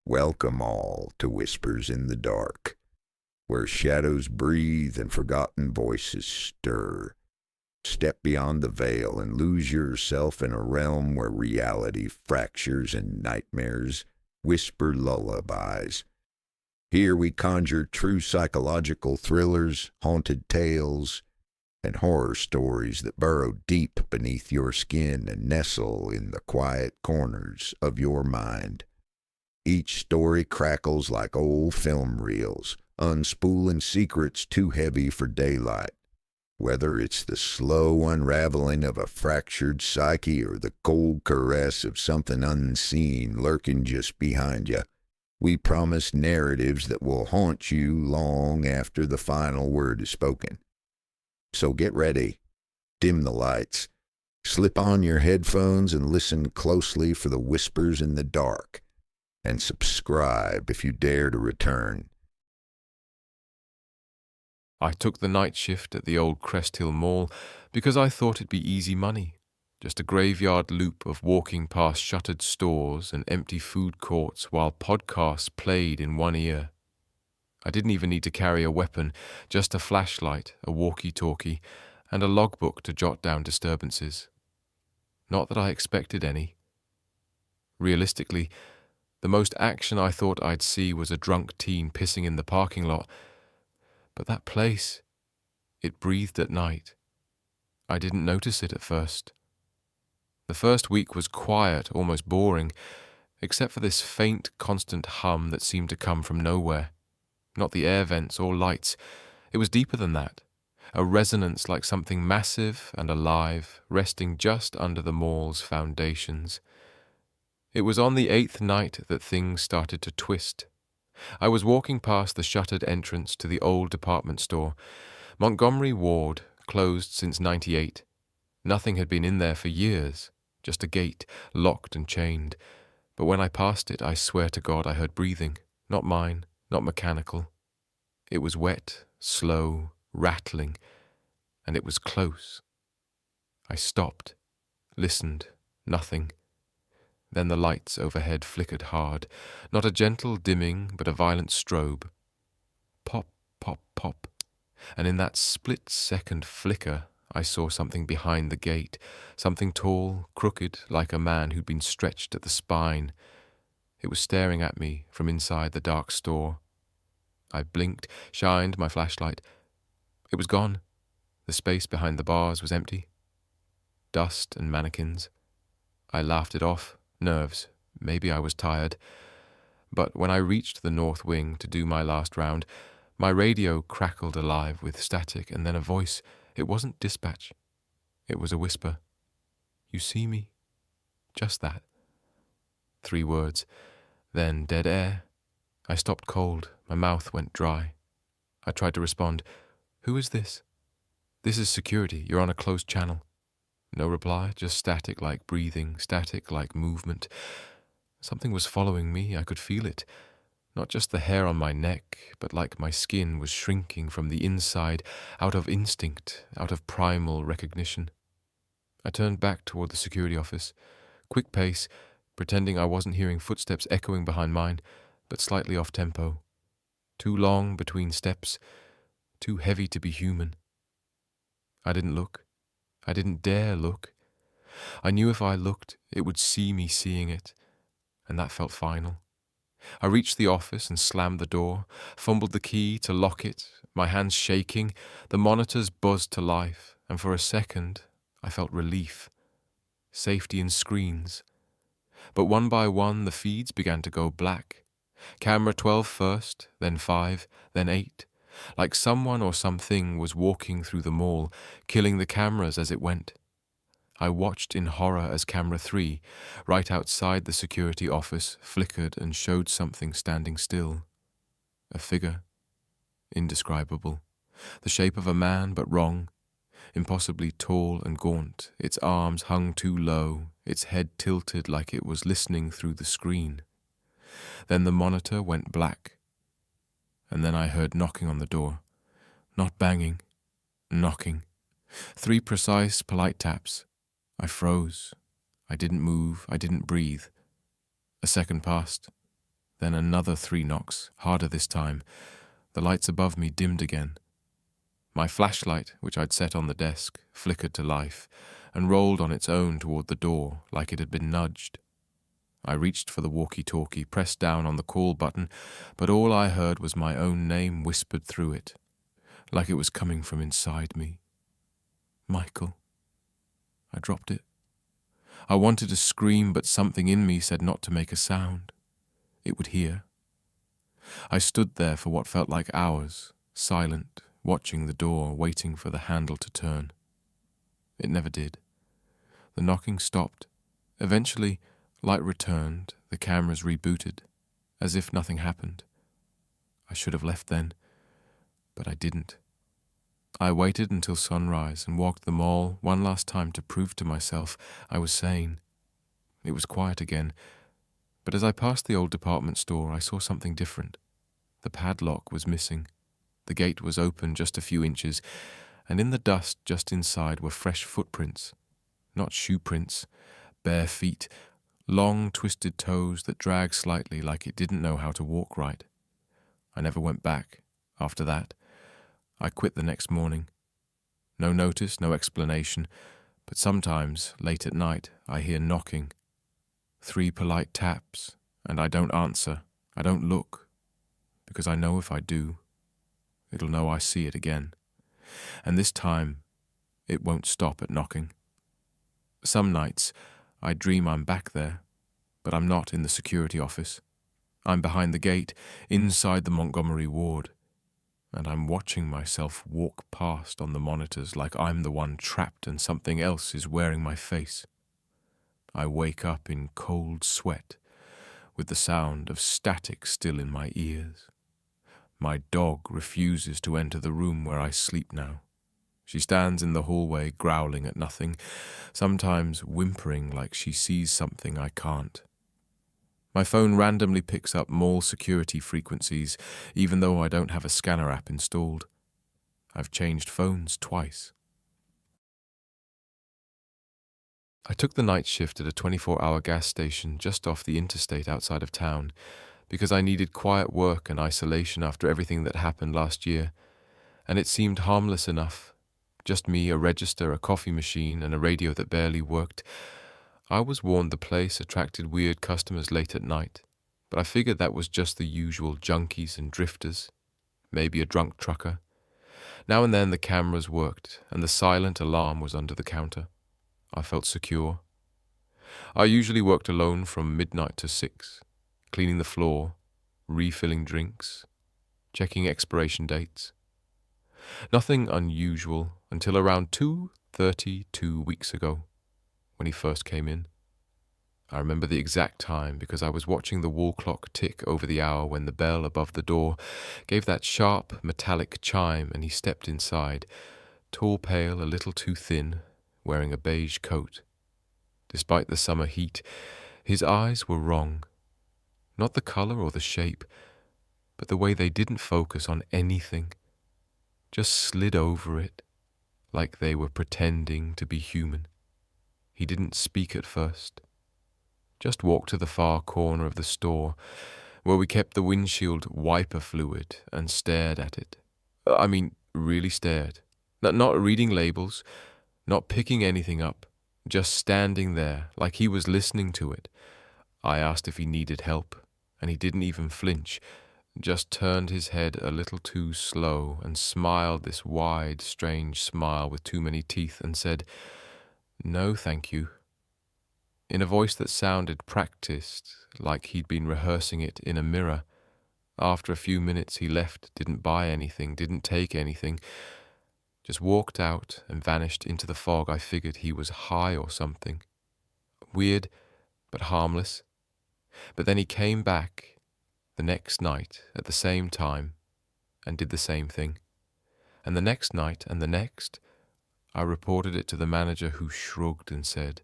Welcome all to Whispers in the Dark, where shadows breathe and forgotten voices stir. Step beyond the veil and lose yourself in a realm where reality fractures and nightmares whisper lullabies. Here we conjure true psychological thrillers, haunted tales, and horror stories that burrow deep beneath your skin and nestle in the quiet corners of your mind. Each story crackles like old film reels, unspooling secrets too heavy for daylight. Whether it's the slow unraveling of a fractured psyche or the cold caress of something unseen lurking just behind you, we promise narratives that will haunt you long after the final word is spoken. So get ready, dim the lights, slip on your headphones and listen closely for the whispers in the dark, and subscribe if you dare to return. I took the night shift at the old Crest Hill Mall because I thought it'd be easy money, just a graveyard loop of walking past shuttered stores and empty food courts while podcasts played in one ear. I didn't even need to carry a weapon, just a flashlight, a walkie-talkie, and a logbook to jot down disturbances. Not that I expected any. Realistically, the most action I thought I'd see was a drunk teen pissing in the parking lot. But that place, it breathed at night. I didn't notice it at first. The first week was quiet, almost boring, except for this faint, constant hum that seemed to come from nowhere. Not the air vents or lights. It was deeper than that. A resonance like something massive and alive, resting just under the mall's foundations. It was on the 8th night that things started to twist. I was walking past the shuttered entrance to the old department store. Montgomery Ward, closed since '98. Nothing had been in there for years, just a gate, locked and chained. But when I passed it, I swear to God I heard breathing, not mine, not mechanical. It was wet, slow, rattling, and it was close. I stopped, listened, nothing. Then the lights overhead flickered hard, not a gentle dimming, but a violent strobe. Pop, pop, pop. And in that split-second flicker, I saw something behind the gate, something tall, crooked, like a man who'd been stretched at the spine. It was staring at me from inside the dark store. I blinked, shined my flashlight. It was gone. The space behind the bars was empty. Dust and mannequins. I laughed it off. Nerves. Maybe I was tired. But when I reached the north wing to do my last round, my radio crackled alive with static and then a voice. It wasn't dispatch. It was a whisper. "You see me?" Just that. 3 words. Then dead air. I stopped cold. My mouth went dry. I tried to respond. "Who is this?" "This is security. You're on a closed channel." No reply, just static like breathing, static like movement. Something was following me, I could feel it. Not just the hair on my neck, but like my skin was shrinking from the inside, out of instinct, out of primal recognition. I turned back toward the security office. Quick pace, pretending I wasn't hearing footsteps echoing behind mine, but slightly off tempo. Too long between steps, too heavy to be human. I didn't look. I didn't dare look. I knew if I looked, it would see me seeing it, and that felt final. I reached the office and slammed the door, fumbled the key to lock it, my hands shaking. The monitors buzzed to life, and for a second, I felt relief. Safety in screens. But one by one, the feeds began to go black. Camera 12 first, then 5, then 8. Like someone or something was walking through the mall, killing the cameras as it went. I watched in horror as camera 3, right outside the security office, flickered and showed something standing still. A figure. Indescribable. The shape of a man, but wrong. Impossibly tall and gaunt, its arms hung too low, its head tilted like it was listening through the screen. Then the monitor went black. And then I heard knocking on the door. Not banging. Knocking. 3 precise, polite taps. I froze. I didn't move. I didn't breathe. A second passed. Then another 3 knocks, harder this time. The lights above me dimmed again. My flashlight, which I'd set on the desk, flickered to life and rolled on its own toward the door like it had been nudged. I reached for the walkie-talkie, pressed down on the call button, but all I heard was my own name whispered through it, like it was coming from inside me. Michael. I dropped it. I wanted to scream, but something in me said not to make a sound. It would hear. I stood there for what felt like hours, silent, watching the door, waiting for the handle to turn. It never did. The knocking stopped. Eventually, light returned, the cameras rebooted, as if nothing happened. I should have left then, but I didn't. I waited until sunrise and walked the mall one last time to prove to myself I was sane. It was quiet again, but as I passed the old department store, I saw something different. The padlock was missing. The gate was open just a few inches, and in the dust just inside were fresh footprints. Not shoe prints, bare feet, long twisted toes that dragged slightly like it didn't know how to walk right. I never went back after that. I quit the next morning. No notice, no explanation, but sometimes, late at night, I hear knocking. 3 polite taps, and I don't answer. I don't look, because I know if I do, it'll know I see it again. And this time, it won't stop at knocking. Some nights, I dream I'm back there, but I'm not in the security office. I'm behind the gate, inside the Montgomery ward, and I'm watching myself walk past on the monitors like I'm the one trapped and something else is wearing my face. I wake up in cold sweat, with the sound of static still in my ears. My dog refuses to enter the room where I sleep now. She stands in the hallway growling at nothing, sometimes whimpering like she sees something I can't. My phone randomly picks up mall security frequencies, even though I don't have a scanner app installed. I've changed phones twice. I took the night shift at a 24-hour gas station just off the interstate outside of town, because I needed quiet work and isolation after everything that happened last year, and it seemed harmless enough. Just me, a register, a coffee machine, and a radio that barely worked. I was warned the place attracted weird customers late at night, but I figured that was just the usual junkies and drifters, maybe a drunk trucker. Now and then the cameras worked, and the silent alarm was under the counter. I felt secure. I usually worked alone from midnight to 6, cleaning the floor, refilling drinks, checking expiration dates. Nothing unusual until around 2:30 2 weeks ago, when he first came in. I remember the exact time because I was watching the wall clock tick over the hour when the bell above the door gave that sharp, metallic chime and he stepped inside, tall, pale, a little too thin, wearing a beige coat. Despite the summer heat, his eyes were wrong. Not the color or the shape, but the way they didn't focus on anything, just slid over it, like they were pretending to be human. He didn't speak at first. Just walked to the far corner of the store, where we kept the windshield wiper fluid, and stared at it. I mean, really stared. Not reading labels, not picking anything up, just standing there, like he was listening to it. I asked if he needed help, and he didn't even flinch, just turned his head a little too slow and smiled this wide, strange smile with too many teeth and said, "No, thank you," in a voice that sounded practiced, like he'd been rehearsing it in a mirror. After a few minutes he left, didn't buy anything, didn't take anything, just walked out and vanished into the fog. I figured he was high or something. Weird, but harmless. But then he came back the next night at the same time and did the same thing. And the next night and the next, I reported it to the manager, who shrugged and said,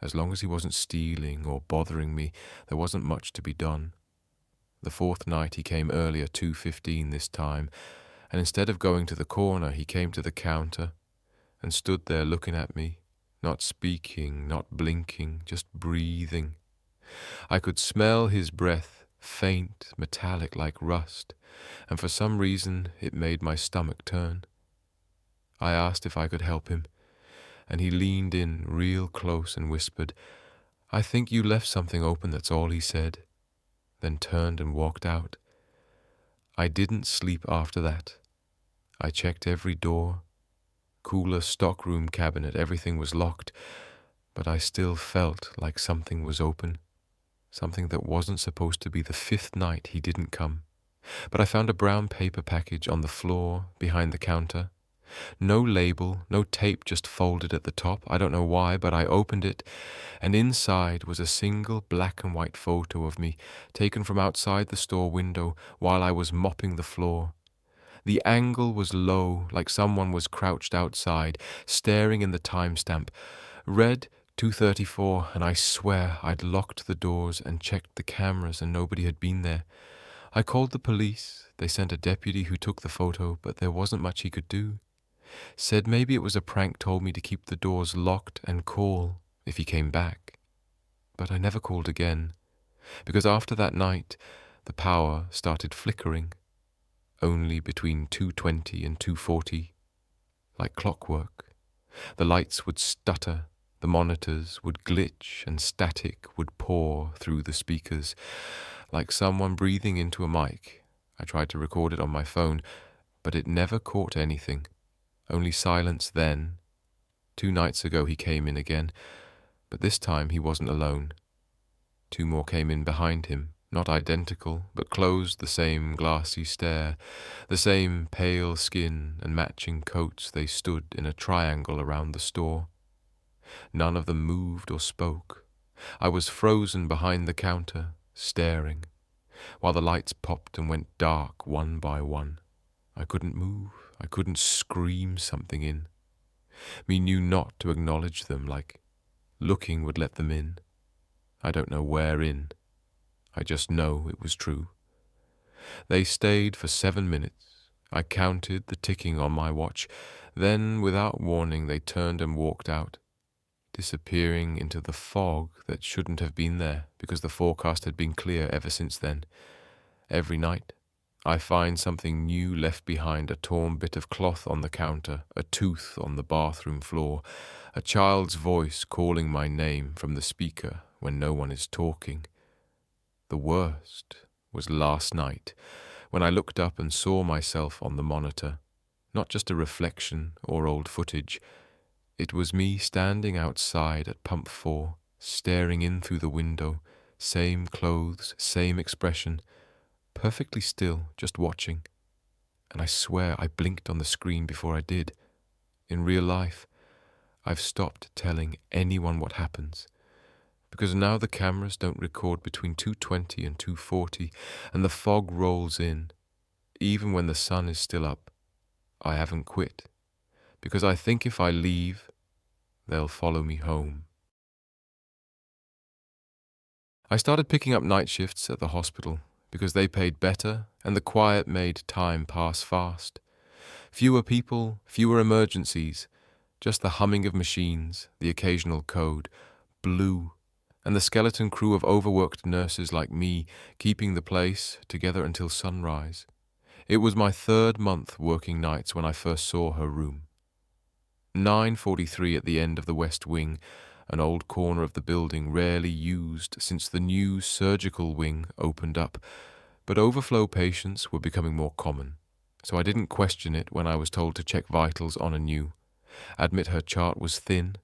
as long as he wasn't stealing or bothering me, there wasn't much to be done. The 4th night he came earlier, 2:15 this time, and instead of going to the corner, he came to the counter and stood there looking at me, not speaking, not blinking, just breathing. I could smell his breath faint, metallic like rust, and for some reason it made my stomach turn. I asked if I could help him, and he leaned in real close and whispered, "I think you left something open, that's all," he said, then turned and walked out. I didn't sleep after that. I checked every door, cooler stockroom cabinet, everything was locked, but I still felt like something was open, something that wasn't supposed to be. The fifth night he didn't come, but I found a brown paper package on the floor behind the counter. No label, no tape, just folded at the top. I don't know why, but I opened it, and inside was a single black and white photo of me, taken from outside the store window while I was mopping the floor. The angle was low, like someone was crouched outside, staring in the timestamp. Read 2:34, and I swear I'd locked the doors and checked the cameras and nobody had been there. I called the police. They sent a deputy who took the photo, but there wasn't much he could do. Said maybe it was a prank, told me to keep the doors locked and call if he came back. But I never called again, because after that night, the power started flickering, only between 2:20 and 2:40, like clockwork. The lights would stutter, the monitors would glitch, and static would pour through the speakers, like someone breathing into a mic. I tried to record it on my phone, but it never caught anything. Only silence then. 2 nights ago he came in again, but this time he wasn't alone. 2 more came in behind him, not identical, but closed the same glassy stare, the same pale skin and matching coats. They stood in a triangle around the store. None of them moved or spoke. I was frozen behind the counter, staring, while the lights popped and went dark one by one. I couldn't move. I couldn't scream something in. Me knew not to acknowledge them, like looking would let them in. I don't know where in. I just know it was true. They stayed for 7 minutes. I counted the ticking on my watch. Then, without warning, they turned and walked out, disappearing into the fog that shouldn't have been there, because the forecast had been clear ever since then. Every night, I find something new left behind, a torn bit of cloth on the counter, a tooth on the bathroom floor, a child's voice calling my name from the speaker when no one is talking. The worst was last night, when I looked up and saw myself on the monitor. Not just a reflection or old footage. It was me standing outside at pump 4, staring in through the window, same clothes, same expression, perfectly still, just watching. And I swear I blinked on the screen before I did. In real life, I've stopped telling anyone what happens, because now the cameras don't record between 2:20 and 2:40, and the fog rolls in. Even when the sun is still up, I haven't quit, because I think if I leave, they'll follow me home. I started picking up night shifts at the hospital, because they paid better and the quiet made time pass fast. Fewer people, fewer emergencies, just the humming of machines, the occasional code, blue, and the skeleton crew of overworked nurses like me keeping the place together until sunrise. It was my 3rd month working nights when I first saw her room. 9:43 at the end of the west wing, an old corner of the building rarely used since the new surgical wing opened up, but overflow patients were becoming more common, so I didn't question it when I was told to check vitals on anew. Admit her chart was thin,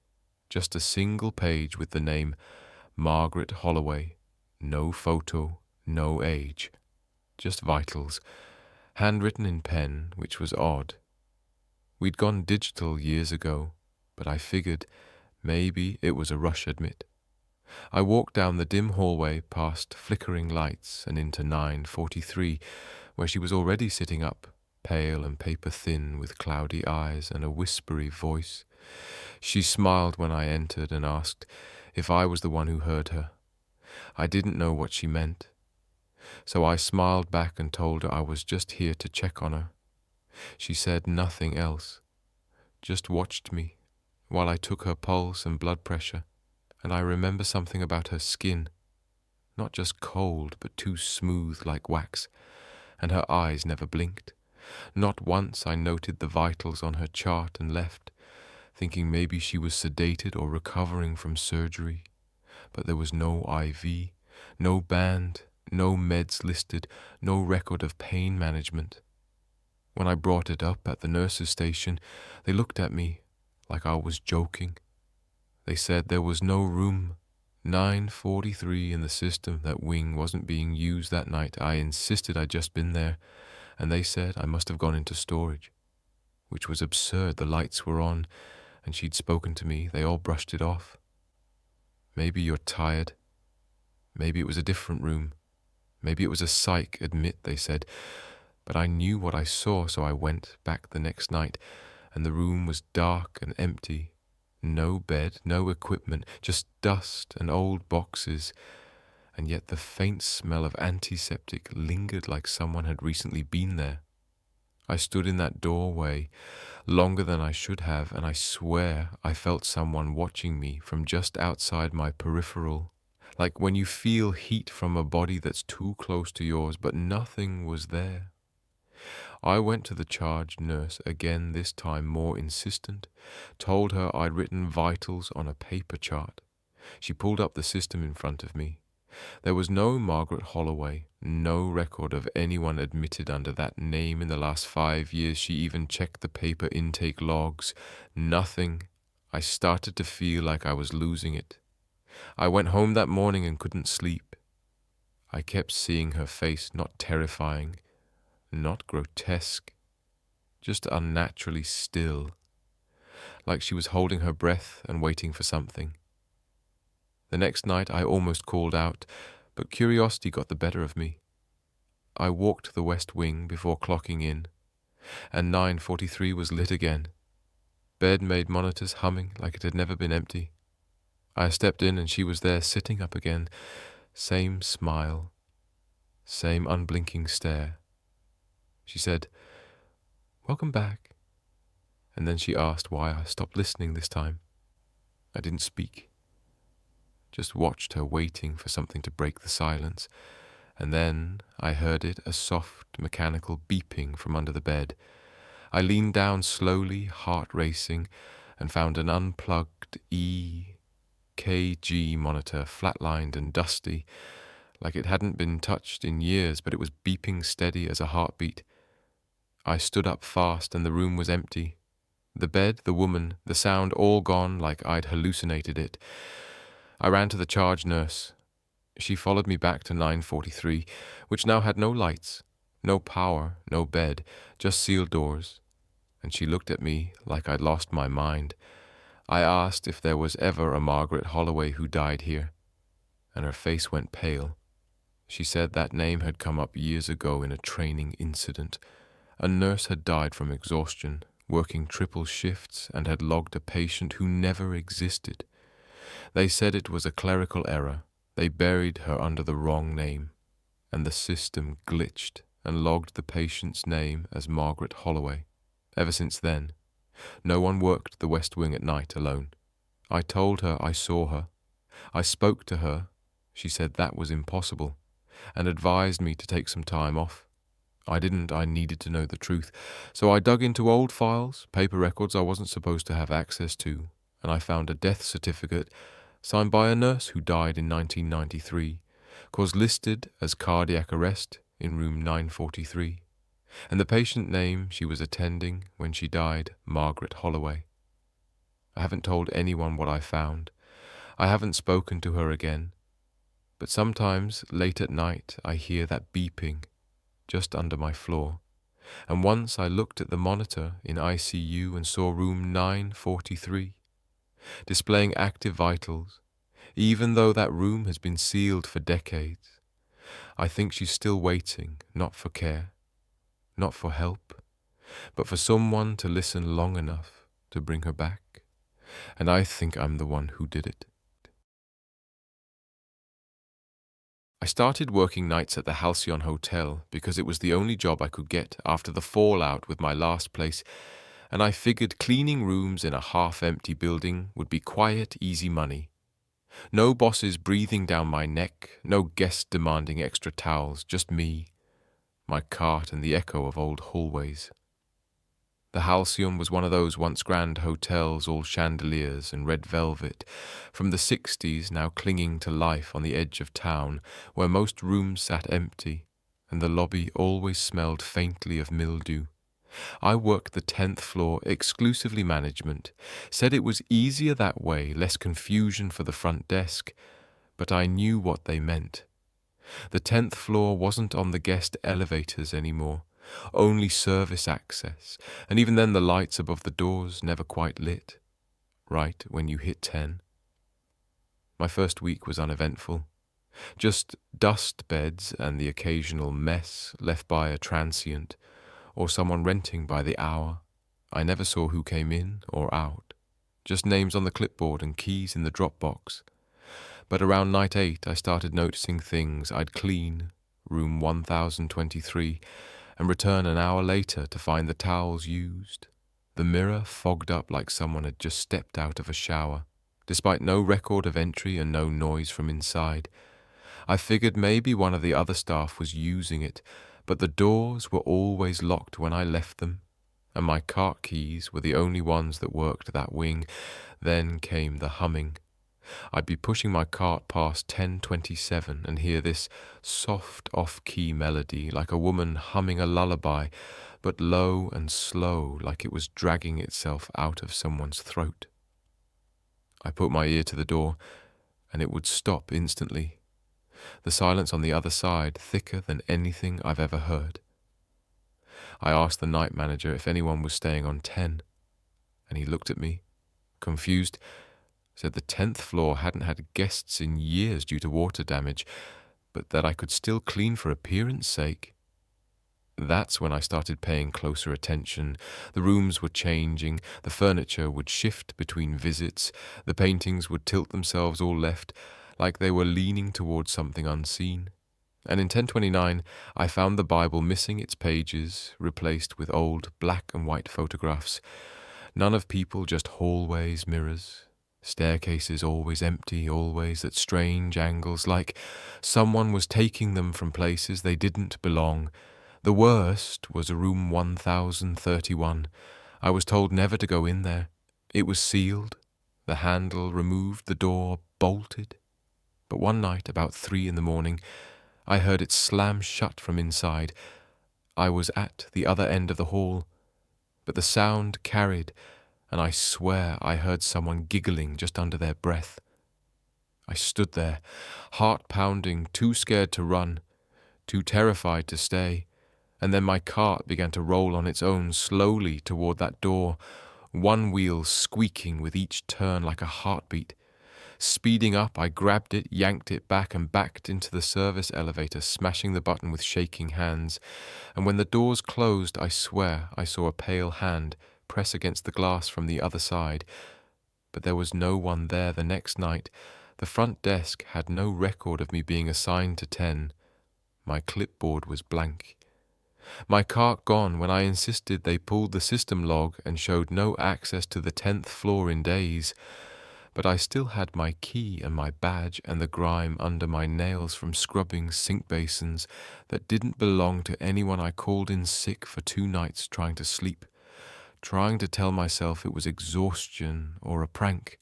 just a single page with the name Margaret Holloway, no photo, no age, just vitals, handwritten in pen, which was odd. We'd gone digital years ago, but I figured maybe it was a rush admit. I walked down the dim hallway past flickering lights and into 9:43, where she was already sitting up, pale and paper-thin with cloudy eyes and a whispery voice. She smiled when I entered and asked if I was the one who heard her. I didn't know what she meant, so I smiled back and told her I was just here to check on her. She said nothing else, just watched me while I took her pulse and blood pressure, and I remember something about her skin, not just cold, but too smooth like wax, and her eyes never blinked. Not once I noted the vitals on her chart and left, thinking maybe she was sedated or recovering from surgery. But there was no IV, no band, no meds listed, no record of pain management. When I brought it up at the nurse's station, they looked at me like I was joking. They said there was no room. 9:43 in the system. That wing wasn't being used that night. I insisted I'd just been there, and they said I must have gone into storage, which was absurd. The lights were on, and she'd spoken to me. They all brushed it off. Maybe you're tired. Maybe it was a different room. Maybe it was a psych admit, they said. But I knew what I saw, so I went back the next night, and the room was dark and empty. No bed, no equipment, just dust and old boxes, and yet the faint smell of antiseptic lingered like someone had recently been there. I stood in that doorway longer than I should have, and I swear I felt someone watching me from just outside my peripheral, like when you feel heat from a body that's too close to yours, but nothing was there. I went to the charge nurse again, this time more insistent, told her I'd written vitals on a paper chart. She pulled up the system in front of me. There was no Margaret Holloway, no record of anyone admitted under that name in the last 5 years. She even checked the paper intake logs. Nothing. I started to feel like I was losing it. I went home that morning and couldn't sleep. I kept seeing her face, not terrifying, not grotesque, just unnaturally still, like she was holding her breath and waiting for something. The next night I almost called out, but curiosity got the better of me. I walked the west wing before clocking in, and 9:43 was lit again. Bed made monitors humming like it had never been empty. I stepped in and she was there sitting up again, same smile, same unblinking stare. She said, "Welcome back." And then she asked why I stopped listening this time. I didn't speak, just watched her waiting for something to break the silence. And then I heard it, a soft, mechanical beeping from under the bed. I leaned down slowly, heart racing, and found an unplugged EKG monitor, flatlined and dusty, like it hadn't been touched in years, but it was beeping steady as a heartbeat. I stood up fast, and the room was empty. The bed, the woman, the sound all gone like I'd hallucinated it. I ran to the charge nurse. She followed me back to 9:43, which now had no lights, no power, no bed, just sealed doors. And she looked at me like I'd lost my mind. I asked if there was ever a Margaret Holloway who died here, and her face went pale. She said that name had come up years ago in a training incident. A nurse had died from exhaustion, working triple shifts, and had logged a patient who never existed. They said it was a clerical error. They buried her under the wrong name, and the system glitched and logged the patient's name as Margaret Holloway. Ever since then, no one worked the West Wing at night alone. I told her I saw her. I spoke to her. She said that was impossible, and advised me to take some time off. I didn't. I needed to know the truth. So I dug into old files, paper records I wasn't supposed to have access to, and I found a death certificate signed by a nurse who died in 1993, cause listed as cardiac arrest in room 943, and the patient name she was attending when she died, Margaret Holloway. I haven't told anyone what I found. I haven't spoken to her again. But sometimes, late at night, I hear that beeping just under my floor. And once I looked at the monitor in ICU and saw room 943, displaying active vitals, even though that room has been sealed for decades. I think she's still waiting, not for care, not for help, but for someone to listen long enough to bring her back. And I think I'm the one who did it. I started working nights at the Halcyon Hotel because it was the only job I could get after the fallout with my last place, and I figured cleaning rooms in a half-empty building would be quiet, easy money. No bosses breathing down my neck, no guests demanding extra towels, just me, my cart, and the echo of old hallways. The Halcyon was one of those once grand hotels, all chandeliers and red velvet, from the 60s, now clinging to life on the edge of town, where most rooms sat empty, and the lobby always smelled faintly of mildew. I worked the 10th floor, exclusively management, said it was easier that way, less confusion for the front desk, but I knew what they meant. The 10th floor wasn't on the guest elevators anymore, only service access, and even then the lights above the doors never quite lit, right when you hit 10. My first week was uneventful. Just dust beds and the occasional mess left by a transient, or someone renting by the hour. I never saw who came in or out, just names on the clipboard and keys in the drop box. But around night 8 I started noticing things. I'd clean room 1023 and return an hour later to find the towels used, the mirror fogged up like someone had just stepped out of a shower, despite no record of entry and no noise from inside. I figured maybe one of the other staff was using it, but the doors were always locked when I left them, and my cart keys were the only ones that worked that wing. Then came the humming. I'd be pushing my cart past 1027 and hear this soft off-key melody like a woman humming a lullaby, but low and slow like it was dragging itself out of someone's throat. I put my ear to the door, and it would stop instantly. The silence on the other side thicker than anything I've ever heard. I asked the night manager if anyone was staying on 10, and he looked at me, confused, said the 10th floor hadn't had guests in years due to water damage, but that I could still clean for appearance sake. That's when I started paying closer attention. The rooms were changing, the furniture would shift between visits, the paintings would tilt themselves all left, like they were leaning towards something unseen. And in 1029, I found the Bible missing its pages, replaced with old black and white photographs. None of people, just hallways, mirrors, staircases always empty, always at strange angles, like someone was taking them from places they didn't belong. The worst was room 1031. I was told never to go in there. It was sealed, the handle removed, the door bolted. But one night, about 3 a.m, I heard it slam shut from inside. I was at the other end of the hall, but the sound carried, and I swear I heard someone giggling just under their breath. I stood there, heart pounding, too scared to run, too terrified to stay, and then my cart began to roll on its own slowly toward that door, one wheel squeaking with each turn like a heartbeat. Speeding up, I grabbed it, yanked it back, and backed into the service elevator, smashing the button with shaking hands. And when the doors closed, I swear I saw a pale hand press against the glass from the other side. But there was no one there the next night. The front desk had no record of me being assigned to 10. My clipboard was blank. My cart gone when I insisted they pulled the system log and showed no access to the 10th floor in days. But I still had my key and my badge and the grime under my nails from scrubbing sink basins that didn't belong to anyone I called in sick for 2 nights trying to sleep, trying to tell myself it was exhaustion or a prank.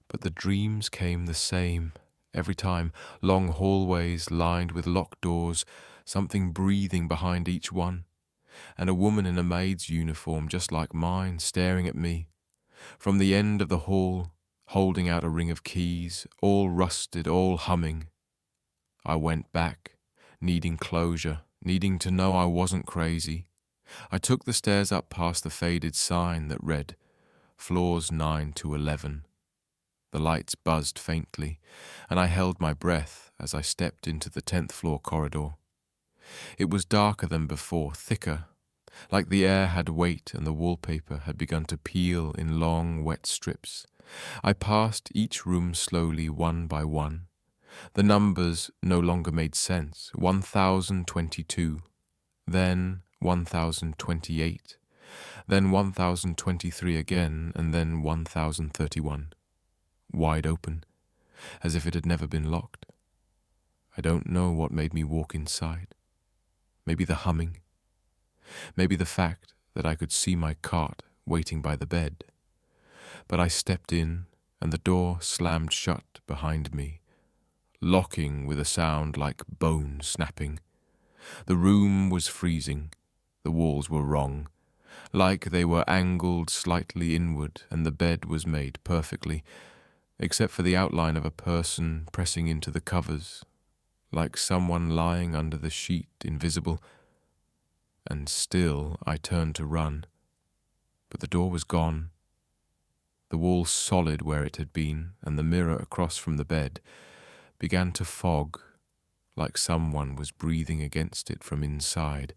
But the dreams came the same every time, long hallways lined with locked doors, something breathing behind each one, and a woman in a maid's uniform just like mine staring at me. From the end of the hall, holding out a ring of keys, all rusted, all humming. I went back, needing closure, needing to know I wasn't crazy. I took the stairs up past the faded sign that read, Floors 9 to 11. The lights buzzed faintly, and I held my breath as I stepped into the 10th floor corridor. It was darker than before, thicker, like the air had weight and the wallpaper had begun to peel in long, wet strips. I passed each room slowly, one by one. The numbers no longer made sense. 1022, then 1028, then 1023 again, and then 1031. Wide open. as if it had never been locked. I don't know what made me walk inside. Maybe the humming. Maybe the fact that I could see my cart waiting by the bed. But I stepped in, and the door slammed shut behind me, locking with a sound like bone snapping. The room was freezing. The walls were wrong, like they were angled slightly inward, and the bed was made perfectly, except for the outline of a person pressing into the covers, like someone lying under the sheet, invisible. And still I turned to run, but the door was gone. The wall solid where it had been, and the mirror across from the bed, began to fog, like someone was breathing against it from inside.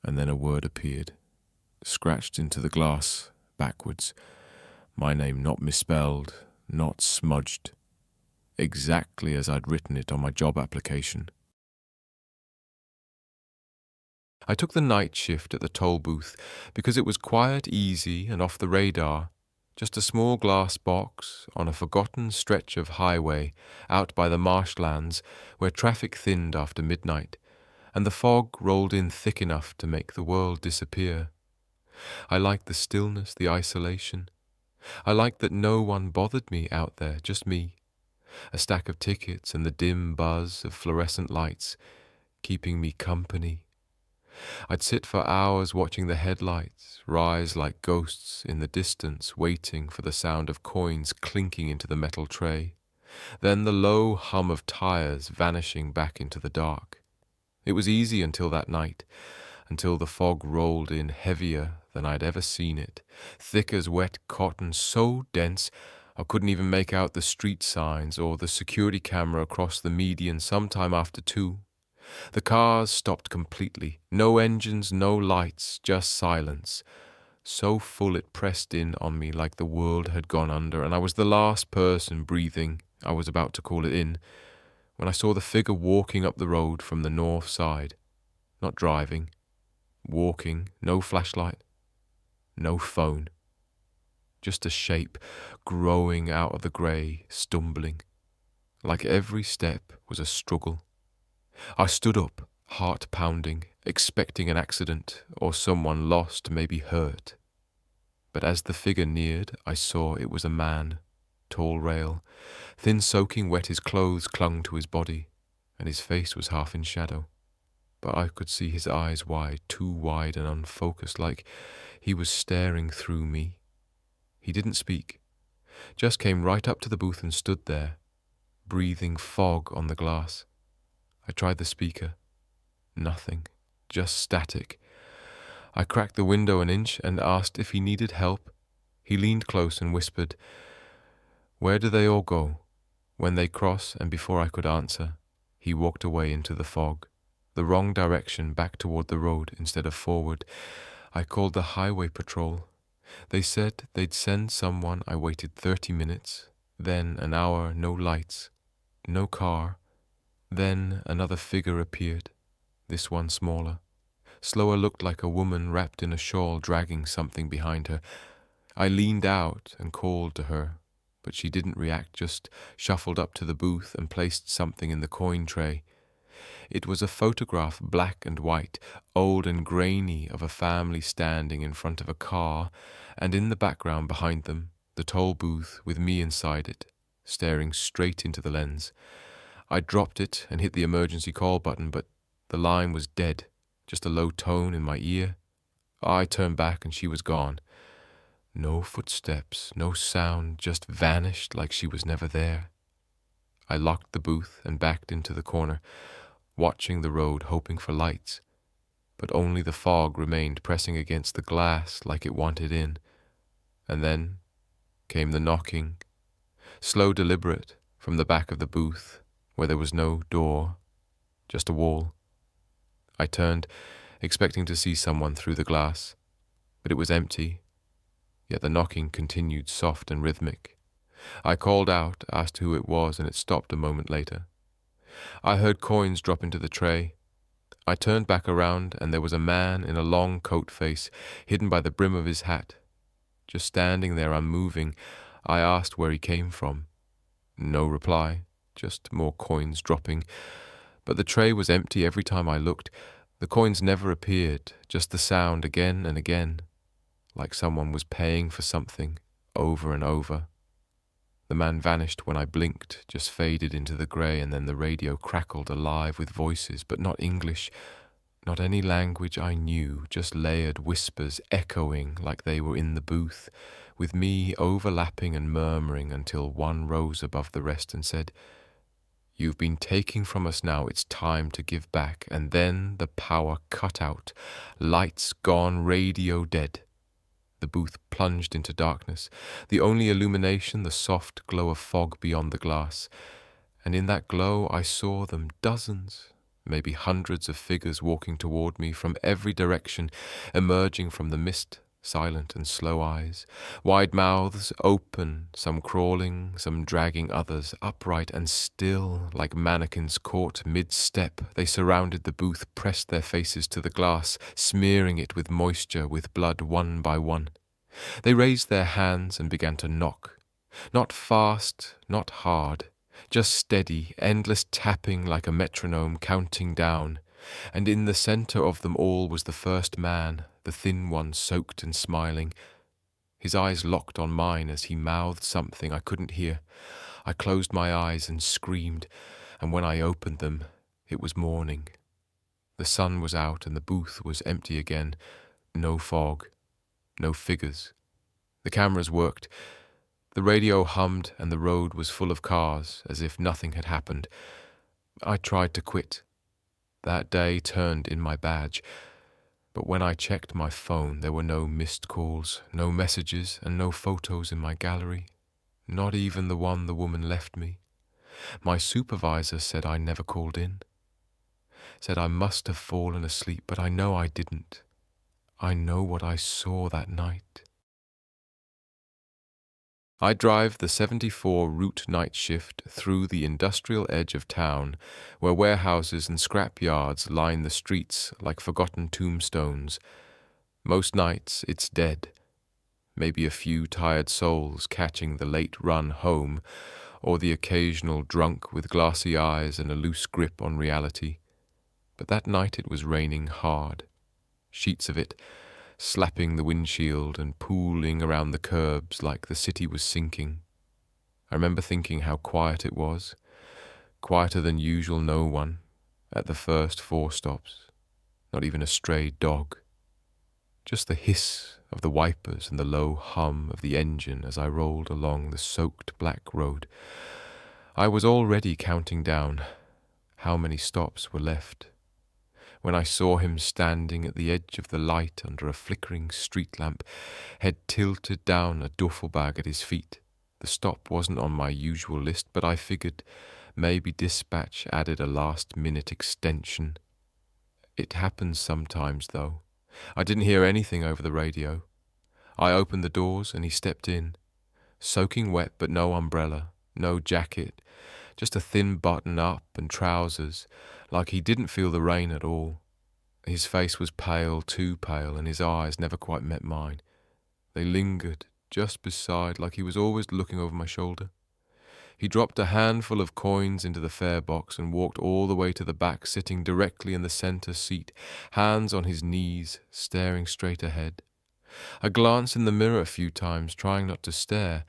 And then a word appeared, scratched into the glass, backwards. My name not misspelled, not smudged, exactly as I'd written it on my job application. I took the night shift at the toll booth because it was quiet, easy, and off the radar. Just a small glass box on a forgotten stretch of highway out by the marshlands where traffic thinned after midnight, and the fog rolled in thick enough to make the world disappear. I liked the stillness, the isolation. I liked that no one bothered me out there, just me. A stack of tickets and the dim buzz of fluorescent lights, keeping me company. I'd sit for hours watching the headlights rise like ghosts in the distance, waiting for the sound of coins clinking into the metal tray. Then the low hum of tires vanishing back into the dark. It was easy until that night, until the fog rolled in heavier than I'd ever seen it, thick as wet cotton, so dense I couldn't even make out the street signs or the security camera across the median sometime after 2. The cars stopped completely. No engines, no lights, just silence. So full it pressed in on me like the world had gone under, and I was the last person breathing, I was about to call it in, when I saw the figure walking up the road from the north side. Not driving. Walking. No flashlight. No phone. Just a shape growing out of the grey, stumbling. Like every step was a struggle. I stood up, heart pounding, expecting an accident or someone lost, maybe hurt. But as the figure neared, I saw it was a man, tall rail. Thin soaking wet, his clothes clung to his body, and his face was half in shadow. But I could see his eyes wide, too wide and unfocused, like he was staring through me. He didn't speak, just came right up to the booth and stood there, breathing fog on the glass. I tried the speaker. Nothing. Just static. I cracked the window an inch and asked if he needed help. He leaned close and whispered, "Where do they all go?" When they cross, and before I could answer, he walked away into the fog, the wrong direction, back toward the road instead of forward. I called the highway patrol. They said they'd send someone. I waited 30 minutes, then an hour, no lights, no car. Then another figure appeared, this one smaller. Slower, looked like a woman wrapped in a shawl dragging something behind her. I leaned out and called to her, but she didn't react, just shuffled up to the booth and placed something in the coin tray. It was a photograph, black and white, old and grainy, of a family standing in front of a car, and in the background behind them, the toll booth with me inside it, staring straight into the lens. I dropped it and hit the emergency call button, but the line was dead, just a low tone in my ear. I turned back and she was gone. No footsteps, no sound, just vanished like she was never there. I locked the booth and backed into the corner, watching the road, hoping for lights. But only the fog remained pressing against the glass like it wanted in. And then came the knocking, slow, deliberate, from the back of the booth, where there was no door, just a wall. I turned, expecting to see someone through the glass, but it was empty, yet the knocking continued soft and rhythmic. I called out, asked who it was, and it stopped a moment later. I heard coins drop into the tray. I turned back around, and there was a man in a long coat face, hidden by the brim of his hat. Just standing there unmoving, I asked where he came from. No reply, just more coins dropping. But the tray was empty every time I looked. The coins never appeared, just the sound again and again, like someone was paying for something over and over. The man vanished when I blinked, just faded into the grey, and then the radio crackled alive with voices, but not English, not any language I knew, just layered whispers echoing like they were in the booth, with me overlapping and murmuring until one rose above the rest and said, "You've been taking from us now, it's time to give back." And then the power cut out, lights gone, radio dead. The booth plunged into darkness, the only illumination the soft glow of fog beyond the glass. And in that glow I saw them, dozens, maybe hundreds of figures walking toward me from every direction, emerging from the mist, silent and slow eyes, wide mouths open, some crawling, some dragging, others upright and still, like mannequins caught mid-step. They surrounded the booth, pressed their faces to the glass, smearing it with moisture, with blood, one by one. They raised their hands and began to knock. Not fast, not hard, just steady, endless tapping like a metronome counting down. And in the centre of them all was the first man, the thin one, soaked and smiling. His eyes locked on mine as he mouthed something I couldn't hear. I closed my eyes and screamed, and when I opened them, it was morning. The sun was out and the booth was empty again. No fog, no figures. The cameras worked. The radio hummed and the road was full of cars, as if nothing had happened. I tried to quit. That day turned in my badge. But when I checked my phone, there were no missed calls, no messages, and no photos in my gallery. Not even the one the woman left me. My supervisor said I never called in. Said I must have fallen asleep, but I know I didn't. I know what I saw that night. I drive the 74 route night shift through the industrial edge of town, where warehouses and scrap yards line the streets like forgotten tombstones. Most nights it's dead. Maybe a few tired souls catching the late run home, or the occasional drunk with glassy eyes and a loose grip on reality. But that night it was raining hard. Sheets of it, slapping the windshield and pooling around the curbs like the city was sinking. I remember thinking how quiet it was, quieter than usual, no one, at the first 4 stops, not even a stray dog. Just the hiss of the wipers and the low hum of the engine as I rolled along the soaked black road. I was already counting down how many stops were left, when I saw him standing at the edge of the light under a flickering street lamp, head tilted down, a duffel bag at his feet. The stop wasn't on my usual list, but I figured maybe dispatch added a last-minute extension. It happens sometimes, though. I didn't hear anything over the radio. I opened the doors and he stepped in, soaking wet but no umbrella, no jacket, just a thin button-up and trousers, like he didn't feel the rain at all. His face was pale, too pale, and his eyes never quite met mine. They lingered just beside, like he was always looking over my shoulder. He dropped a handful of coins into the fare box and walked all the way to the back, sitting directly in the center seat, hands on his knees, staring straight ahead. I glanced in the mirror a few times, trying not to stare,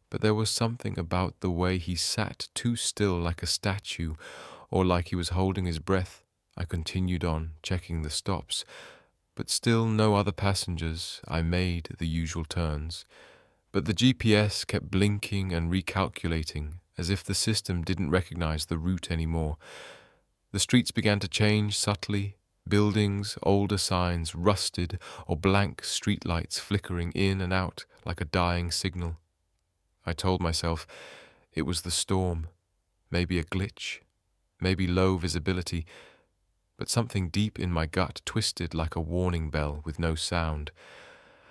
but there was something about the way he sat, too still, like a statue, or like he was holding his breath. I continued on, checking the stops, but still no other passengers. I made the usual turns, but the GPS kept blinking and recalculating, as if the system didn't recognize the route anymore. The streets began to change subtly, buildings, older signs, rusted or blank streetlights flickering in and out like a dying signal. I told myself it was the storm, maybe a glitch, maybe low visibility, but something deep in my gut twisted like a warning bell with no sound.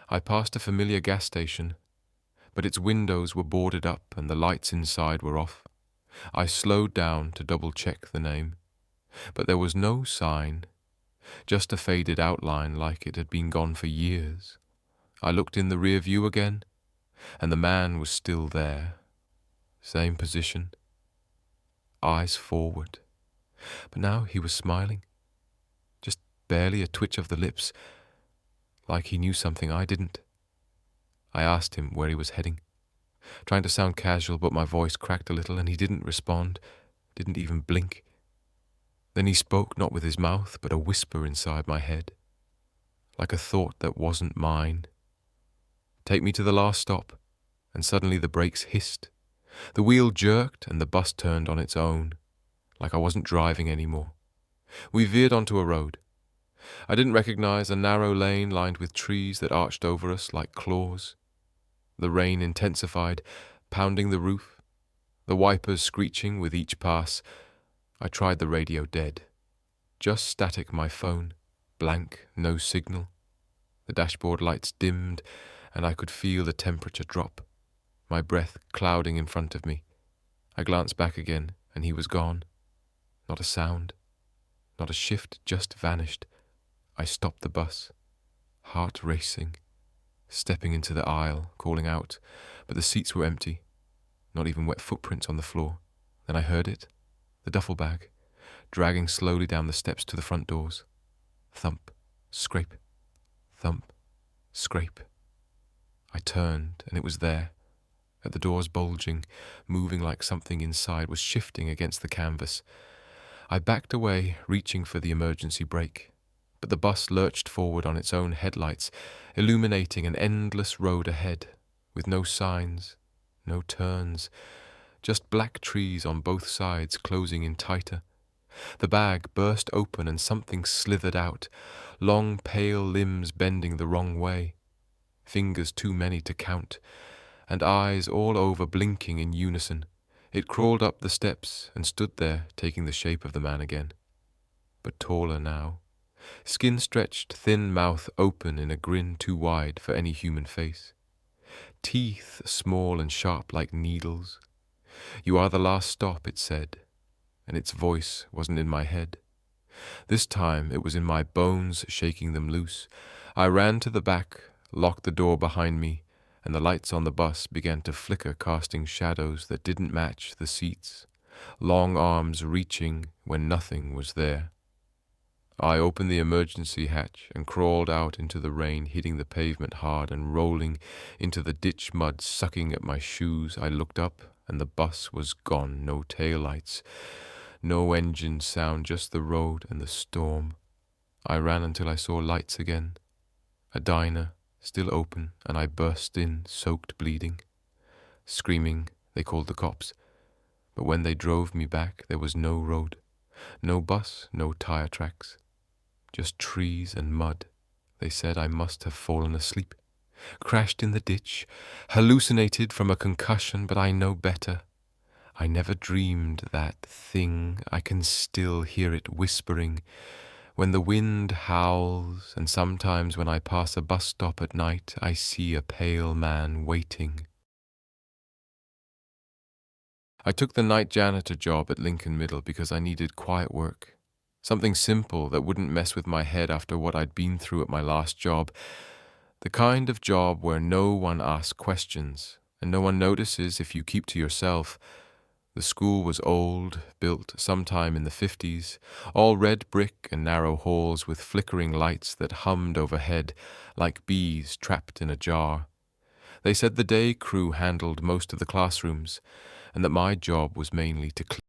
I passed a familiar gas station, but its windows were boarded up and the lights inside were off. I slowed down to double-check the name, but there was no sign, just a faded outline like it had been gone for years. I looked in the rear view again, and the man was still there, same position, eyes forward. But now he was smiling, just barely a twitch of the lips, like he knew something I didn't. I asked him where he was heading, trying to sound casual, but my voice cracked a little and he didn't respond, didn't even blink. Then he spoke, not with his mouth, but a whisper inside my head, like a thought that wasn't mine. Take me to the last stop. And suddenly the brakes hissed. The wheel jerked and the bus turned on its own, like I wasn't driving anymore. We veered onto a road. I didn't recognize a narrow lane lined with trees that arched over us like claws. The rain intensified, pounding the roof, the wipers screeching with each pass. I tried the radio dead. Just static my phone, blank, no signal. The dashboard lights dimmed and I could feel the temperature drop, my breath clouding in front of me. I glanced back again and he was gone. Not a sound, not a shift, just vanished. I stopped the bus, heart racing, stepping into the aisle, calling out, but the seats were empty, not even wet footprints on the floor. Then I heard it, the duffel bag, dragging slowly down the steps to the front doors. Thump, scrape, thump, scrape. I turned and it was there, at the doors bulging, moving like something inside was shifting against the canvas. I backed away, reaching for the emergency brake, but the bus lurched forward on its own headlights, illuminating an endless road ahead, with no signs, no turns, just black trees on both sides closing in tighter. The bag burst open and something slithered out, long pale limbs bending the wrong way, fingers too many to count, and eyes all over blinking in unison. It crawled up the steps and stood there, taking the shape of the man again, but taller now, skin stretched, thin mouth open in a grin too wide for any human face, teeth small and sharp like needles. "You are the last stop," it said, and its voice wasn't in my head. This time it was in my bones, shaking them loose. I ran to the back, locked the door behind me, and the lights on the bus began to flicker, casting shadows that didn't match the seats, long arms reaching when nothing was there. I opened the emergency hatch and crawled out into the rain, hitting the pavement hard and rolling into the ditch mud, sucking at my shoes. I looked up and the bus was gone. No taillights, no engine sound, just the road and the storm. I ran until I saw lights again, a diner still open, and I burst in, soaked, bleeding. Screaming, they called the cops, but when they drove me back, there was no road, no bus, no tire tracks, just trees and mud. They said I must have fallen asleep, crashed in the ditch, hallucinated from a concussion, but I know better. I never dreamed that thing. I can still hear it whispering when the wind howls, and sometimes when I pass a bus stop at night, I see a pale man waiting. I took the night janitor job at Lincoln Middle because I needed quiet work, something simple that wouldn't mess with my head after what I'd been through at my last job, the kind of job where no one asks questions and no one notices if you keep to yourself. The school was old, built sometime in the 50s, all red brick and narrow halls with flickering lights that hummed overhead like bees trapped in a jar. They said the day crew handled most of the classrooms, and that my job was mainly to clean.